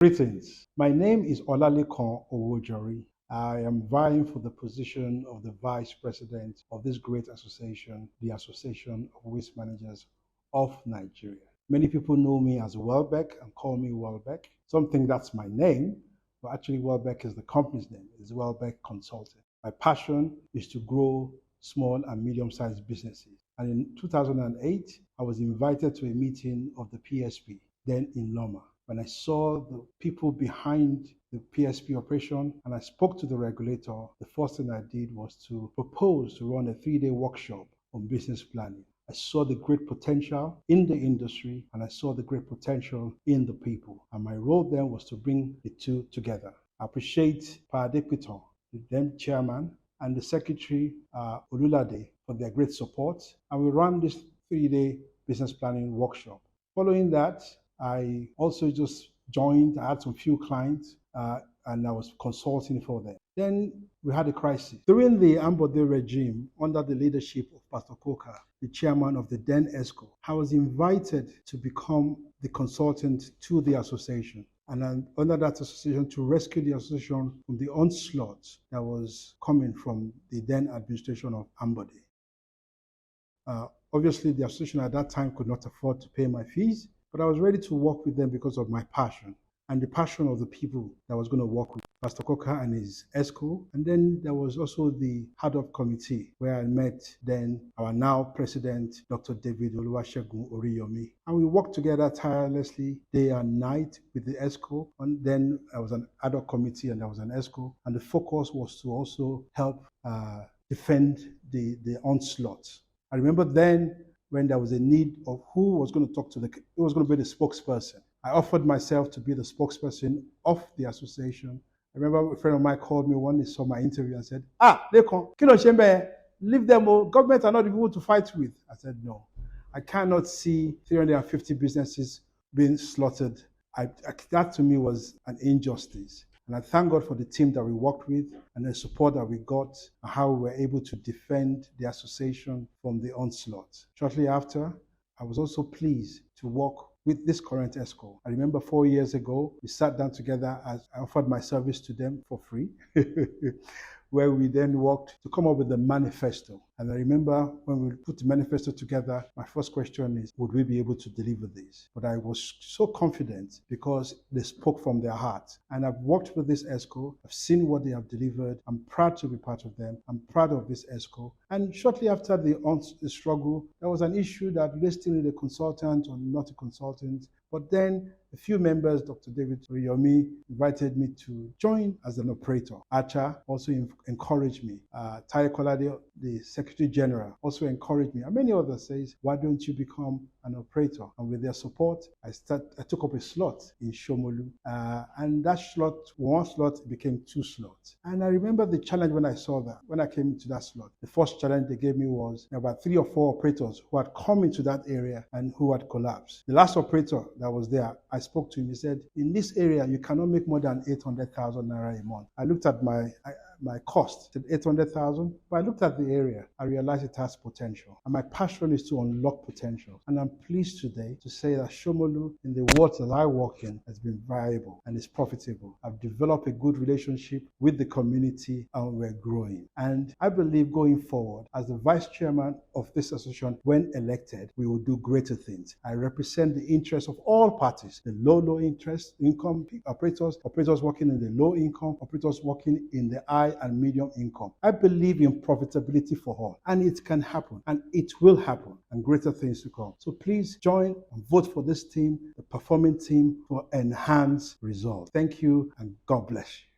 Greetings. My name is Olalekan Owojori. I am vying for the position of the Vice President of this great association, the Association of Waste Managers of Nigeria. Many people know me as Welbeck and call me Welbeck. Some think that's my name, but actually Welbeck is the company's name. It's Welbeck Consulting. My passion is to grow small and medium-sized businesses. And in 2008, I was invited to a meeting of the PSP, then in Loma. When I saw the people behind the PSP operation and I spoke to the regulator, the first thing I did was to propose to run a 3-day workshop on business planning. I saw the great potential in the industry and I saw the great potential in the people. And my role then was to bring the two together. I appreciate Padepiton, the then chairman, and the secretary, Olulade, for their great support. And we ran this 3-day business planning workshop. Following that, I also just joined. I had some few clients and I was consulting for them. Then we had a crisis. During the Ambode regime, under the leadership of Pastor Koka, the chairman of the then ESCO, I was invited to become the consultant to the association. And under that association, to rescue the association from the onslaught that was coming from the then administration of Ambode. Obviously, the association at that time could not afford to pay my fees, but I was ready to work with them because of my passion and the passion of the people that I was going to work with, Pastor Koka and his ESCO. And then there was also the ad-hoc committee where I met then our now president, Dr. David Oluwasegun Oriyomi. And we worked together tirelessly day and night with the ESCO. And then I was an ad-hoc committee and there was an ESCO. And the focus was to also help defend the onslaught. I remember then when there was a need of who was going to talk to who was going to be the spokesperson. I offered myself to be the spokesperson of the association. I remember a friend of mine called me one day, saw my interview and said, Lekon, kilo shembe, leave them, government are not the people to fight with. I said, no, I cannot see 350 businesses being slaughtered. That to me was an injustice. And I thank God for the team that we worked with and the support that we got and how we were able to defend the association from the onslaught. Shortly after, I was also pleased to work with this current ESCO. I remember 4 years ago, we sat down together as I offered my service to them for free, where we then worked to come up with a manifesto. And I remember when we put the manifesto together, my first question is, would we be able to deliver this? But I was so confident because they spoke from their heart. And I've worked with this ESCO. I've seen what they have delivered. I'm proud to be part of them. I'm proud of this ESCO. And shortly after the struggle, there was an issue that they still need a consultant or not a consultant. But then a few members, Dr. David Oriyomi, invited me to join as an operator. Acha also encouraged me. Taye Kolade, the Secretary General, also encouraged me. And many others says, why don't you become an operator? And with their support, I took up a slot in Shomolu. And that slot, one slot became 2 slots. And I remember the challenge when I saw that, when I came into that slot. The first challenge they gave me was about 3 or 4 operators who had come into that area and who had collapsed. The last operator that was there, I spoke to him. He said, in this area, you cannot make more than 800,000 naira a month. I looked at my cost, said 800,000. But I looked at the area, I realized it has potential. And my passion is to unlock potential. And I'm pleased today to say that Shomolu, in the wards that I work in, has been viable and is profitable. I've developed a good relationship with the community and we're growing. And I believe going forward, as the vice chairman of this association, when elected, we will do greater things. I represent the interests of all parties, the low interest income operators, operators working in the low income, operators working in the high and medium income. I believe in profitability for all, and it can happen, and it will happen, and greater things to come. So please join and vote for this team, the performing team, for enhanced results. Thank you, and God bless you.